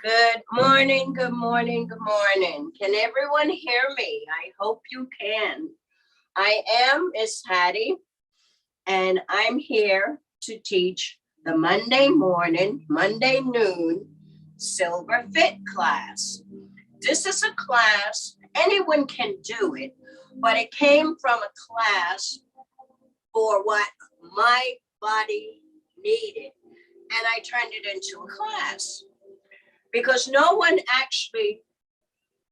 Good morning, good morning, good morning. Can everyone hear me? I hope you can. I am Miss Hattie, and I'm here to teach the Monday morning, Monday noon Silver Fit class. This is a class, anyone can do it, but it came from a class for what my body needed, and I turned it into a class. Because no one actually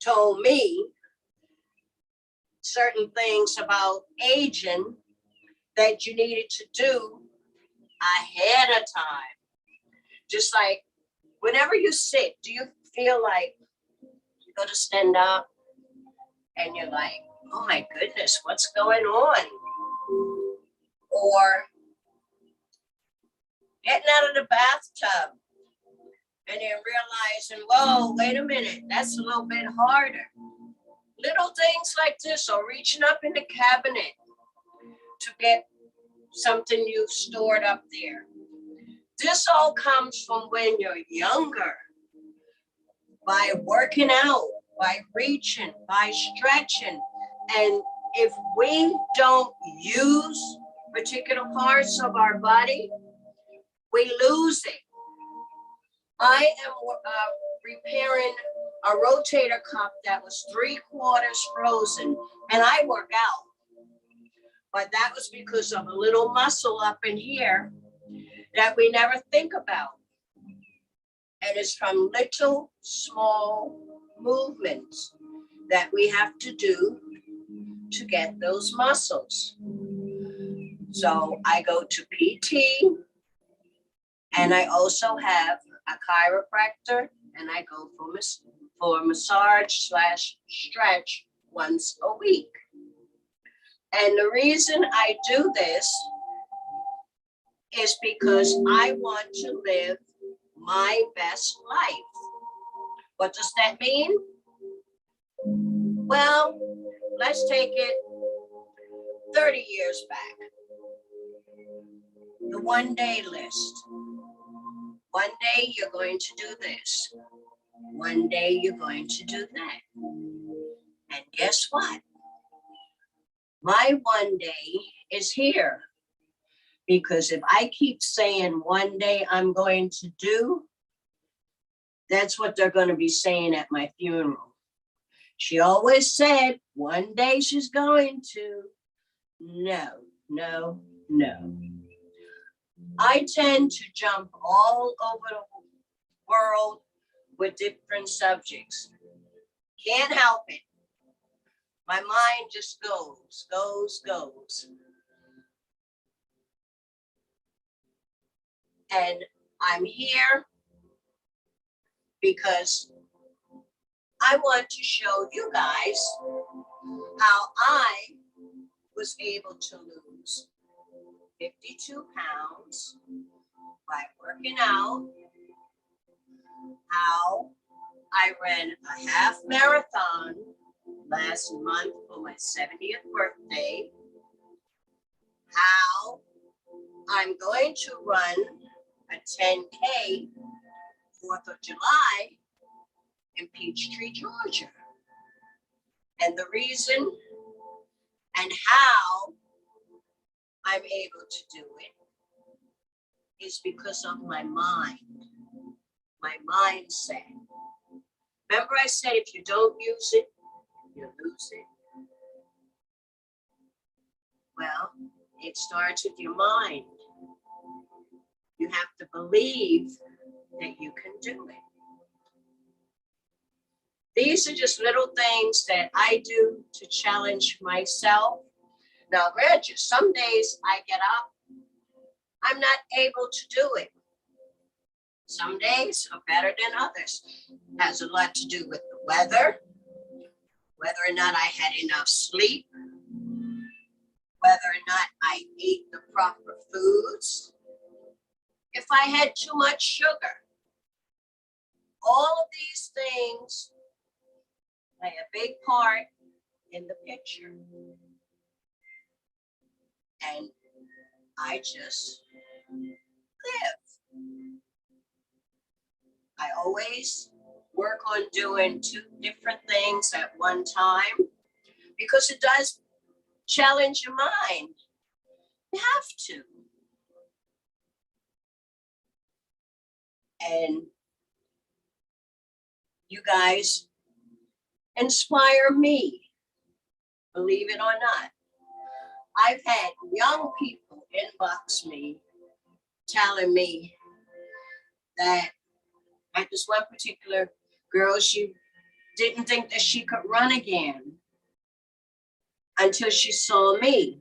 told me certain things about aging that you needed to do ahead of time. Just like whenever you sit, do you feel like you go to stand up and you're like, oh my goodness, what's going on? Or getting out of the bathtub and then realizing, whoa, wait a minute, that's a little bit harder. Little things like this, or reaching up in the cabinet to get something you've stored up there. This all comes from when you're younger, by working out, by reaching, by stretching. And if we don't use particular parts of our body, we lose it. I am repairing a rotator cuff that was 3/4 frozen, and I work out. But that was because of a little muscle up in here that we never think about. And it's from little, small movements that we have to do to get those muscles. So I go to PT, and I also have a chiropractor, and I go for massage/stretch once a week. And the reason I do this is because I want to live my best life. What does that mean? Well, let's take it 30 years back. The one-day list. One day you're going to do this. One day you're going to do that. And guess what? My one day is here. Because if I keep saying one day I'm going to do, that's what they're going to be saying at my funeral. She always said one day she's going to. No, no, no. I tend to jump all over the world with different subjects. Can't help it. My mind just goes. And I'm here because I want to show you guys how I was able to lose 52 pounds by working out, how I ran a half marathon last month for my 70th birthday, how I'm going to run a 10K 4th of July in Peachtree, Georgia. And the reason and how I'm able to do it is because of my mind, my mindset. Remember I said if you don't use it, you lose it? Well, it starts with your mind. You have to believe that you can do it. These are just little things that I do to challenge myself. Now, granted, some days I get up, I'm not able to do it. Some days are better than others. It has a lot to do with the weather, whether or not I had enough sleep, whether or not I ate the proper foods, if I had too much sugar. All of these things play a big part in the picture. And I just live. I always work on doing 2 different things at one time because it does challenge your mind. You have to. And you guys inspire me, believe it or not. I've had young people inbox me telling me that at this one particular girl, she didn't think that she could run again until she saw me.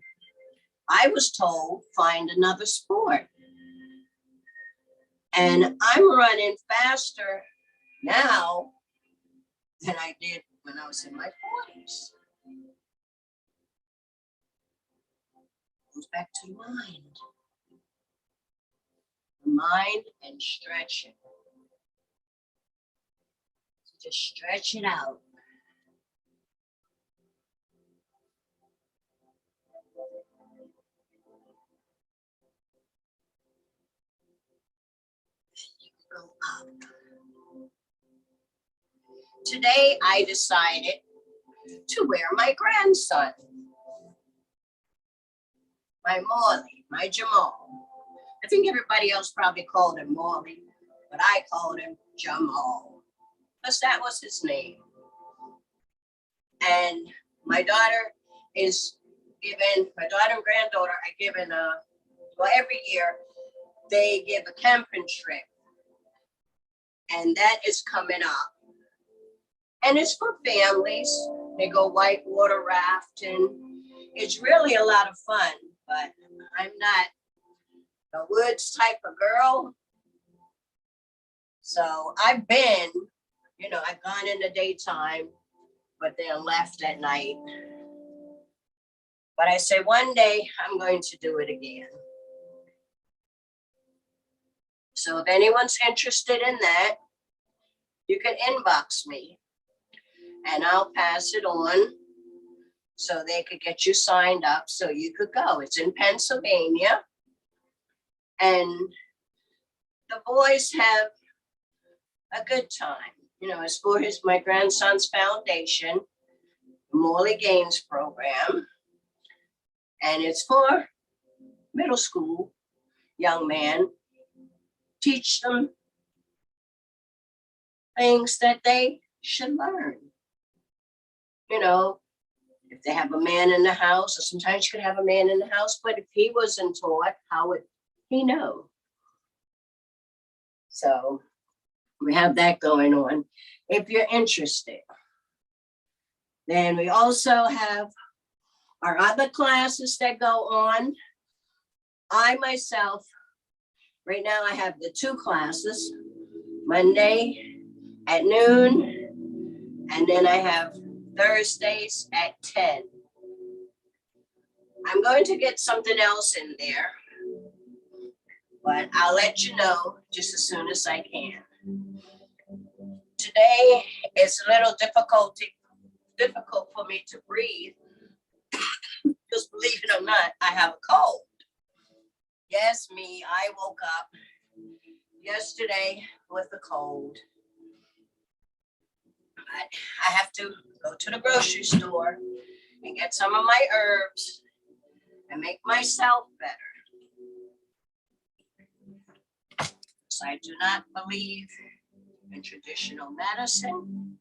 I was told, find another sport. And I'm running faster now than I did when I was in my 40s. Goes back to the mind. The mind and stretching. So just stretch it out. Go up. Today I decided to wear my grandson, my Morley, my Jamal. I think everybody else probably called him Morley, but I called him Jamal because that was his name. And my daughter is given, my daughter and granddaughter are given well, every year they give a camping trip. And that is coming up. And it's for families. They go whitewater rafting. It's really a lot of fun, but I'm not a woods type of girl. So I've been, I've gone in the daytime, but then left at night. But I say one day I'm going to do it again. So if anyone's interested in that, you can inbox me and I'll pass it on so they could get you signed up so you could go. It's in Pennsylvania. And the boys have a good time. It's for my grandson's foundation, the Morley Games program. And it's for middle school young men. Teach them things that they should learn. If they have a man in the house, or sometimes you could have a man in the house, but if he wasn't taught, how would he know? So we have that going on. If you're interested, then we also have our other classes that go on. I myself, right now I have the 2 classes, Monday at noon, and then I have Thursdays at 10. I'm going to get something else in there, but I'll let you know just as soon as I can. Today is a little difficult for me to breathe because believe it or not, I have a cold. Yes, me, I woke up yesterday with a cold. I have to go to the grocery store and get some of my herbs and make myself better. So I do not believe in traditional medicine.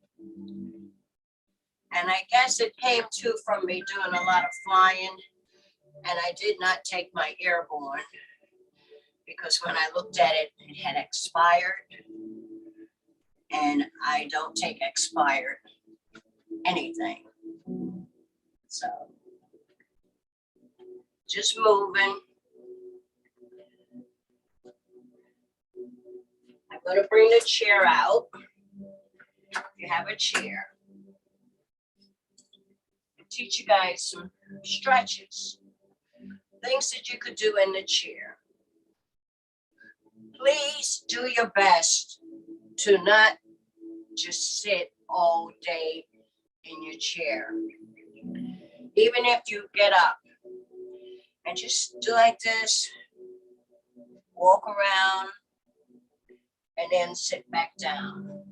And I guess it came too from me doing a lot of flying, and I did not take my airborne because when I looked at it, it had expired. And I don't take expired anything. So just moving. I'm going to bring the chair out. If you have a chair. And teach you guys some stretches. Things that you could do in the chair. Please do your best to not just sit all day in your chair. Even if you get up and just do like this, walk around, and then sit back down.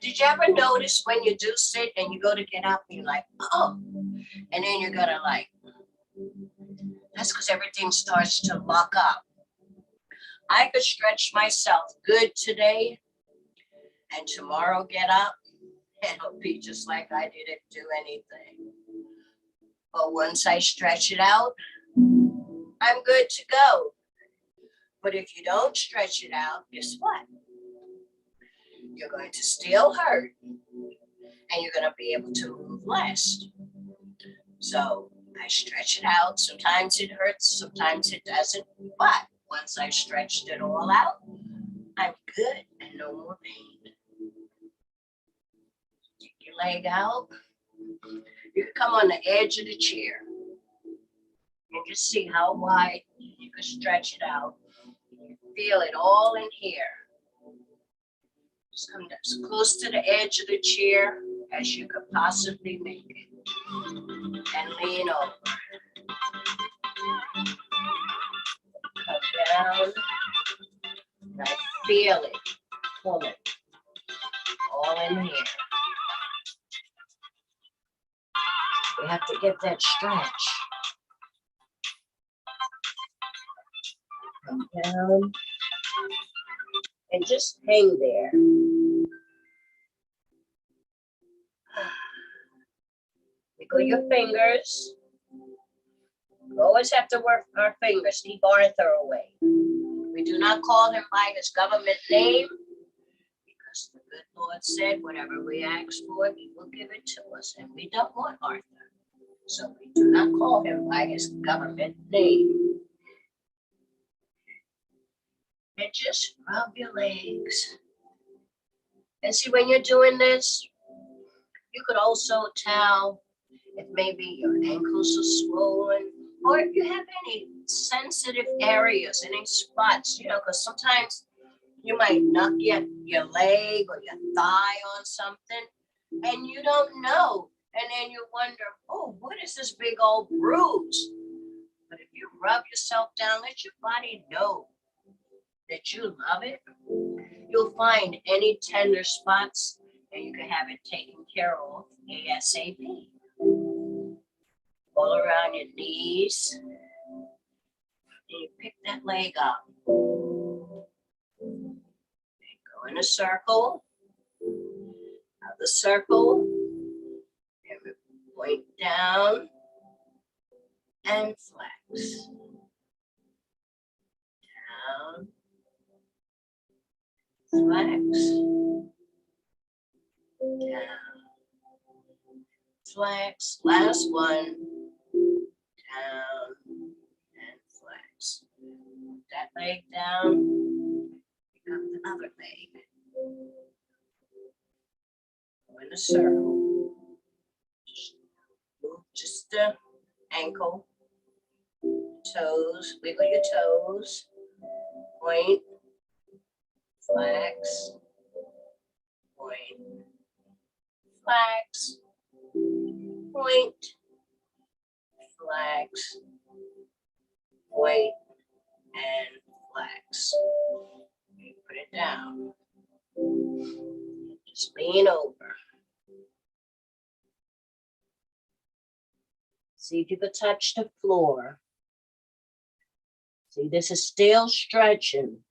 Did you ever notice when you do sit and you go to get up and you're like, oh, and then you're gonna like, that's because everything starts to lock up. I could stretch myself good today and tomorrow get up and it'll be just like I didn't do anything. But once I stretch it out, I'm good to go. But if you don't stretch it out, guess what? You're going to still hurt and you're going to be able to move less. So I stretch it out. Sometimes it hurts, sometimes it doesn't. But once I've stretched it all out, I'm good and no more pain. Take your leg out. You can come on the edge of the chair and just see how wide you can stretch it out. You feel it all in here. Just come as close to the edge of the chair as you could possibly make it. And lean over. Come down. And I feel it pulling all in here. We have to get that stretch. Come down. And just hang there. Wiggle your fingers. We always have to work our fingers, keep Arthur away. We do not call him by his government name because the good Lord said whatever we ask for, he will give it to us. And we don't want Arthur. So we do not call him by his government name. And just rub your legs. And see, when you're doing this, you could also tell if maybe your ankles are swollen, or if you have any sensitive areas, any spots, you know, because sometimes you might knock your leg or your thigh on something, and you don't know. And then you wonder, oh, what is this big old bruise? But if you rub yourself down, let your body know that you love it, you'll find any tender spots and you can have it taken care of ASAP. All around your knees. And you pick that leg up. And go in a circle. Out the circle. And we point down and flex. Down. Flex. Down. Flex. Last one. Down and flex. Put that leg down. Pick up the other leg. Go in a circle. Move just the ankle, toes. Wiggle your toes. Point. Flex. Point. Flex. Point. Flex, point, and flex. You put it down. Just lean over. See if you could touch the floor. See, this is still stretching.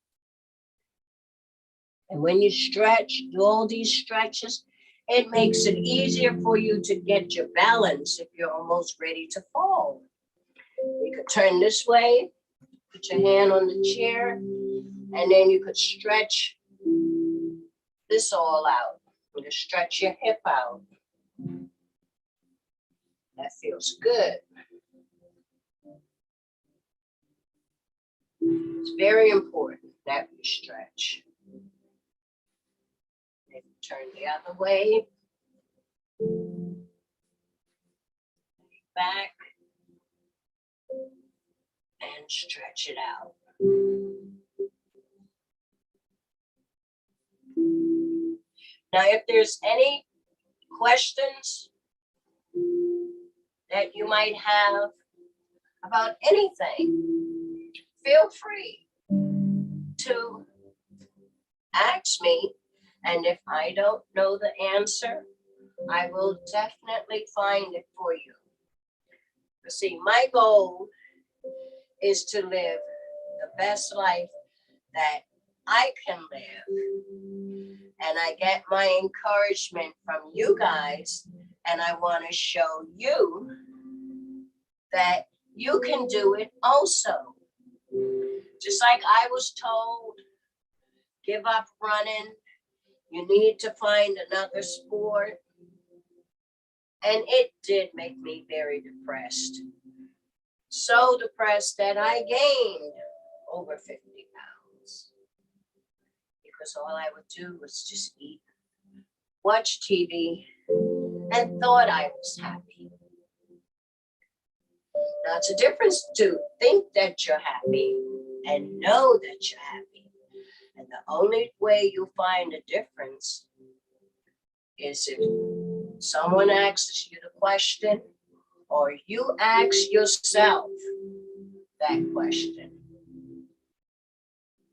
And when you stretch, do all these stretches, it makes it easier for you to get your balance if you're almost ready to fall. You could turn this way, put your hand on the chair, and then you could stretch this all out. You can stretch your hip out. That feels good. It's very important that we stretch. Turn the other way. Back. And stretch it out. Now, if there's any questions that you might have about anything, feel free to ask me. And if I don't know the answer, I will definitely find it for you. But see, my goal is to live the best life that I can live. And I get my encouragement from you guys. And I want to show you that you can do it also. Just like I was told, give up running. You need to find another sport. And it did make me very depressed. So depressed that I gained over 50 pounds. Because all I would do was just eat, watch TV, and thought I was happy. Now it's a difference to think that you're happy and know that you're happy. And the only way you find a difference is if someone asks you the question or you ask yourself that question.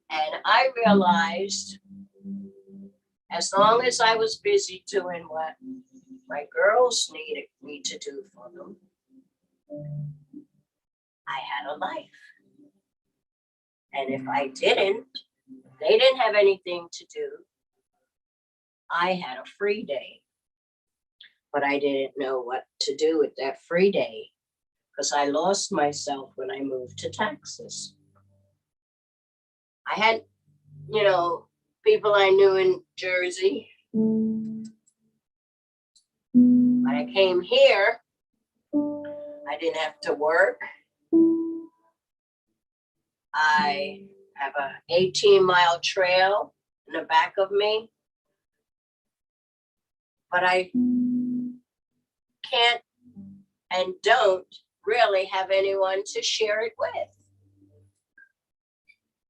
And I realized as long as I was busy doing what my girls needed me to do for them, I had a life. And if I didn't, if they didn't have anything to do, I had a free day. But I didn't know what to do with that free day because I lost myself when I moved to Texas. I had, people I knew in Jersey. When I came here, I didn't have to work. I have an 18-mile trail in the back of me. But I can't and don't really have anyone to share it with.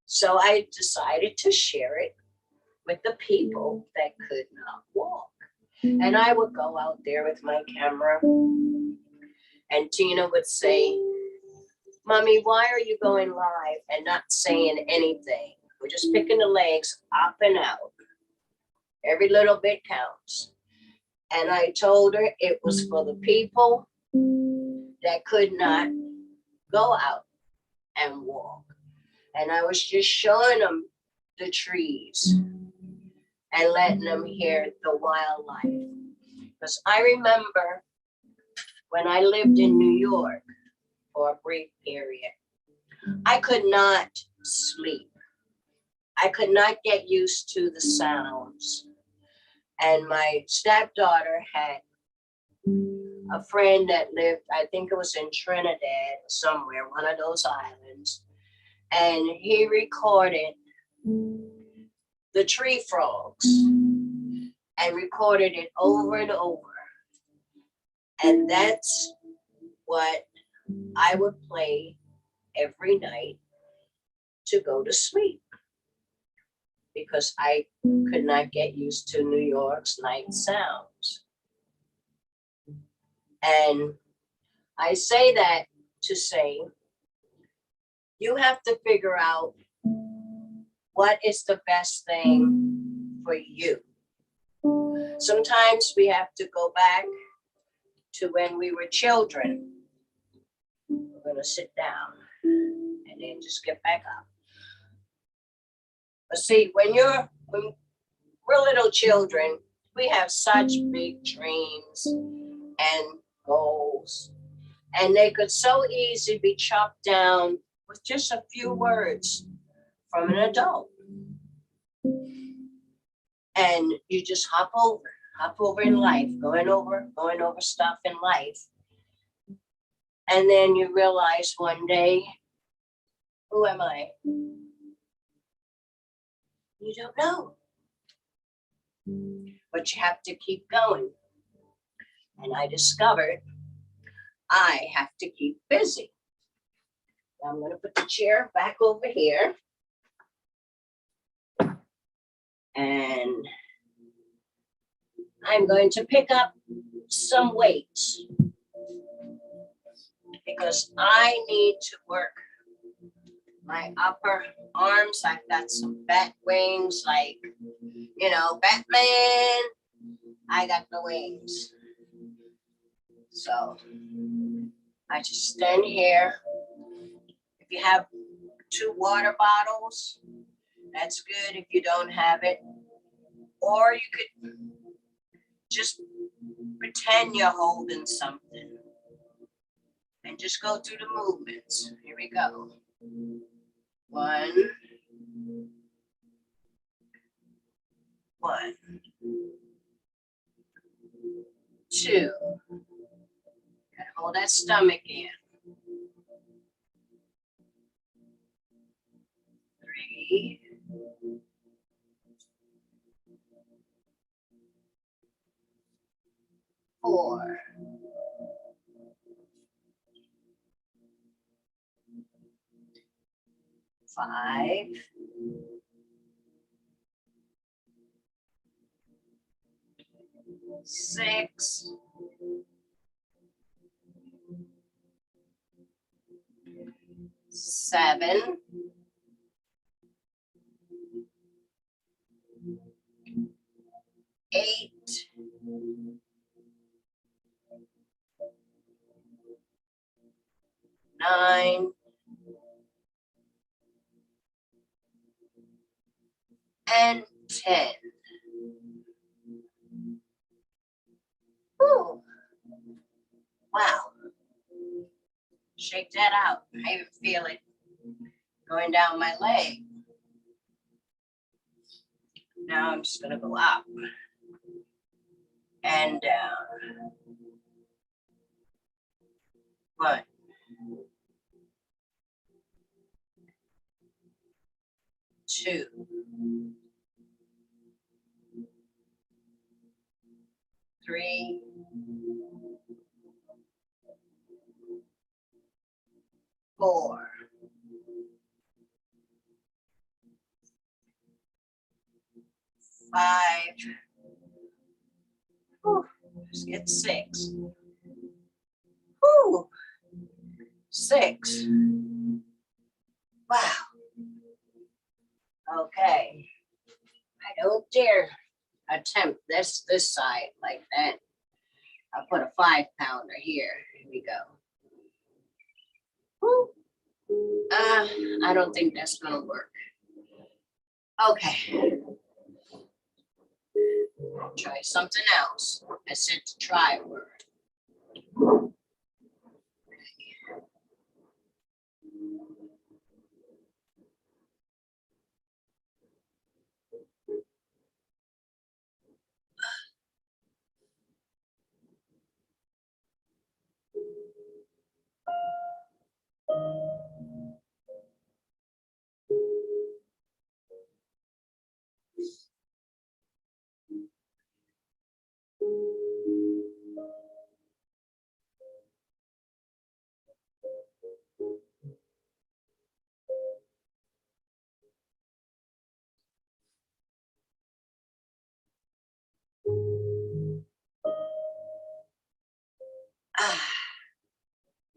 So I decided to share it with the people that could not walk. And I would go out there with my camera and Tina would say, Mommy, why are you going live and not saying anything? We're just picking the legs up and out. Every little bit counts. And I told her it was for the people that could not go out and walk. And I was just showing them the trees and letting them hear the wildlife. Because I remember when I lived in New York for a brief period, I could not sleep. I could not get used to the sounds. And my stepdaughter had a friend that lived, I think it was in Trinidad or somewhere, one of those islands. And he recorded the tree frogs and recorded it over and over. And that's what I would play every night to go to sleep. Because I could not get used to New York's night sounds. And I say that to say, you have to figure out what is the best thing for you. Sometimes we have to go back to when we were children. We're going to sit down and then just get back up. But see, when we're little children, we have such big dreams and goals. And they could so easily be chopped down with just a few words from an adult. And you just hop over in life, going over stuff in life. And then you realize one day, who am I? You don't know. But you have to keep going. And I discovered I have to keep busy. Now I'm going to put the chair back over here. And I'm going to pick up some weights because I need to work my upper arms. I've got some bat wings, like, You know, Batman, I got the wings. So I just stand here. If you have 2 water bottles, that's good if you don't have it. Or you could just pretend you're holding something and just go through the movements. Here we go. 1, 1, 2. Gotta hold that stomach in. 3, 4, 5, 6, 7, 8, 9, and 10. Whew. Wow. Shake that out. I even feel it going down my leg. Now I'm just going to go up and down. 1, 2, 3, 4, 5. Whew. Let's get 6. Whew. 6. Wow. Okay. I don't dare attempt this side like that. I'll put a 5-pounder here. Here we go. Whew. I don't think that's gonna work. Okay. Try something else. I said to try a word.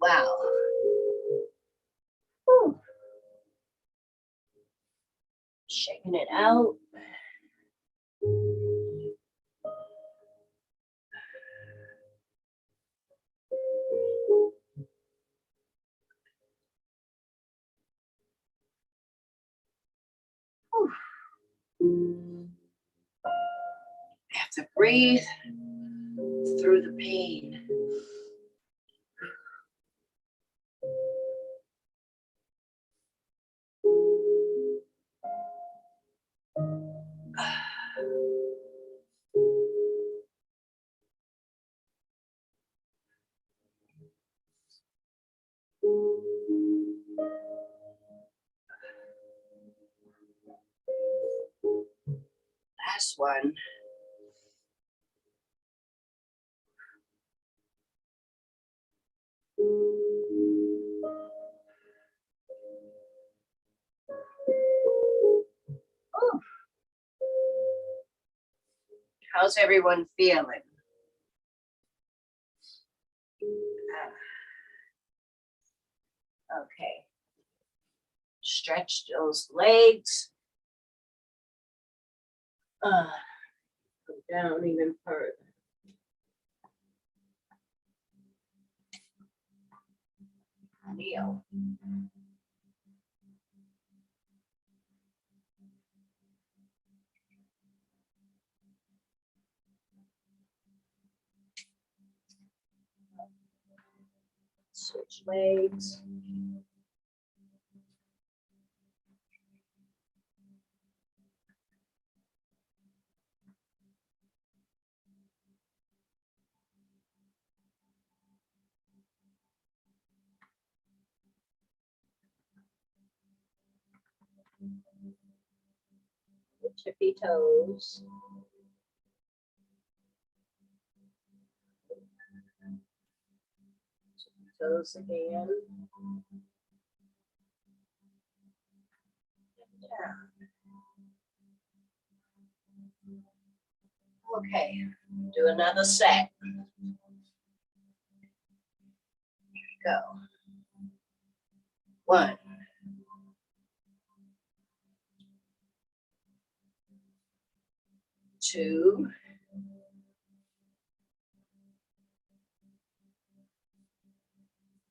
Wow. Whew. Shaking it out. Whew. I have to breathe through the pain. Last one. Ooh. How's everyone feeling? Okay. Stretch those legs. Go down even further. Kneel. Switch legs. Tippy toes. Tippy toes again. Down. Okay, do another set. Go. 1, 2,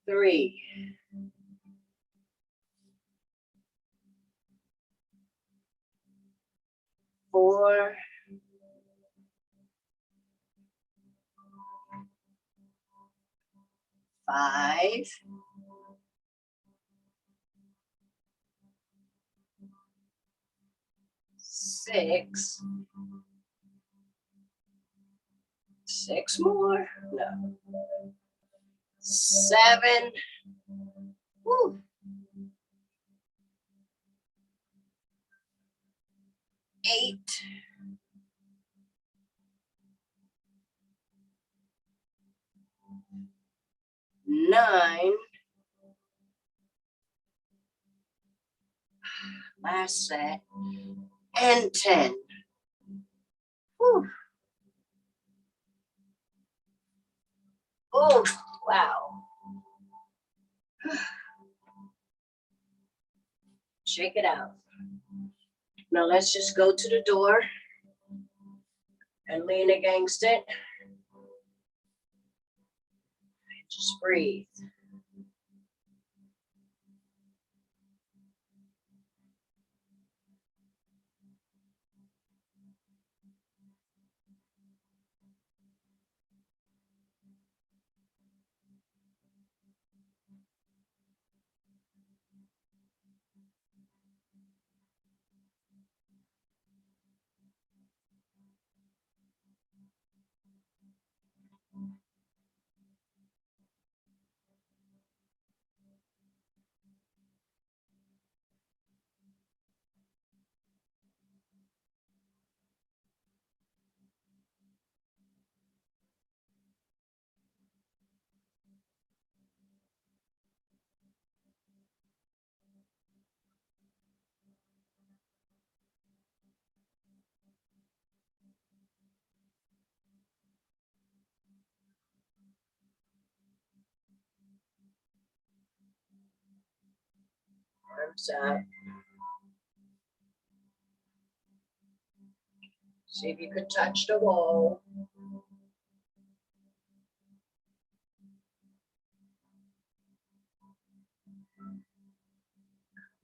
3, 4, 5, 6, 6 more, no, 7, woo, 8, 9, last set, and 10. Whew. Oh, wow. Shake it out. Now let's just go to the door and lean against it. Just breathe. Arms up. See if you could touch the wall.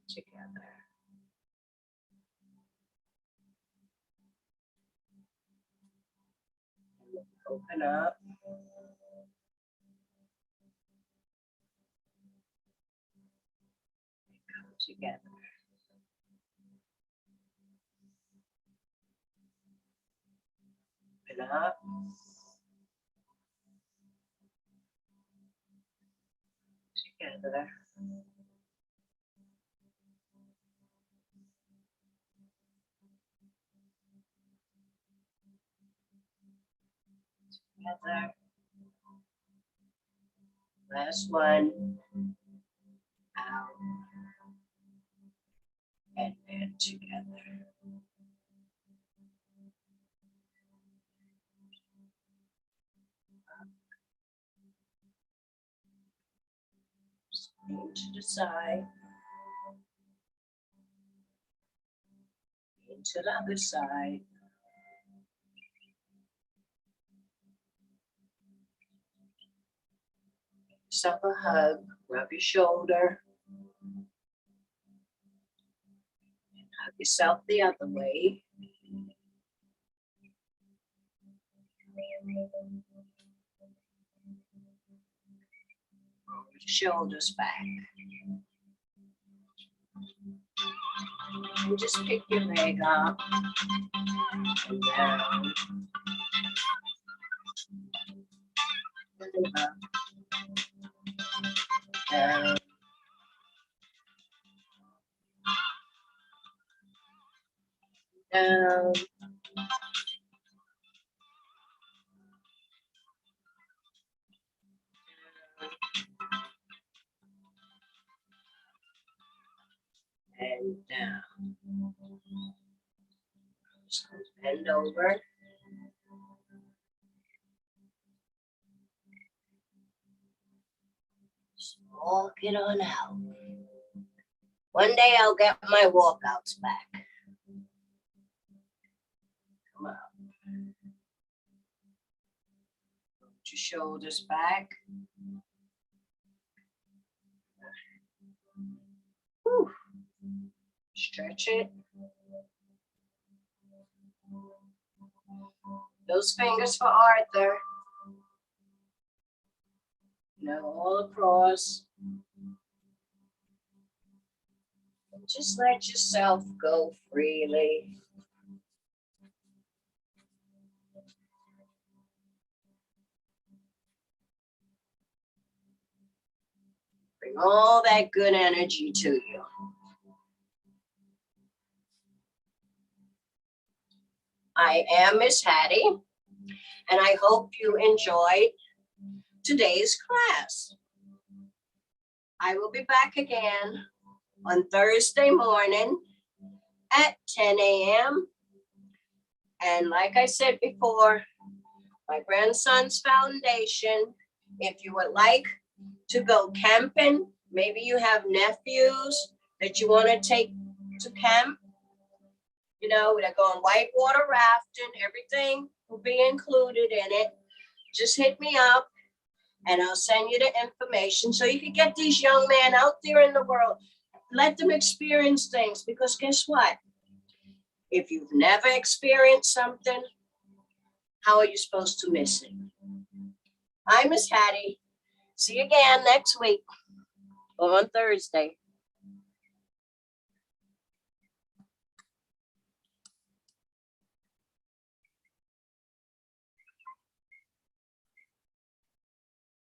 Together. Open up. Come together. Open up. Together. Together. Last one. Out. And in together. Lean to the side. Lean to the other side. yourself a hug, rub your shoulder, and hug yourself the other way. Roll your shoulders back. And just pick your leg up and down. And up. Down. Down. And down. Just bend over. Just walk it on out. One day I'll get my walkouts back. Come on. Put your shoulders back. Whew. Stretch it. Those fingers for Arthur. Now all across. And just let yourself go freely. Bring all that good energy to you. I am Miss Hattie, and I hope you enjoyed today's class. I will be back again on Thursday morning at 10 a.m. And like I said before, my grandson's foundation, if you would like to go camping, maybe you have nephews that you want to take to camp, you know, they're going whitewater rafting, everything will be included in it. Just hit me up and I'll send you the information so you can get these young men out there in the world. Let them experience things, because guess what? If you've never experienced something, how are you supposed to miss it? I'm Miss Hattie. See you again next week or on Thursday.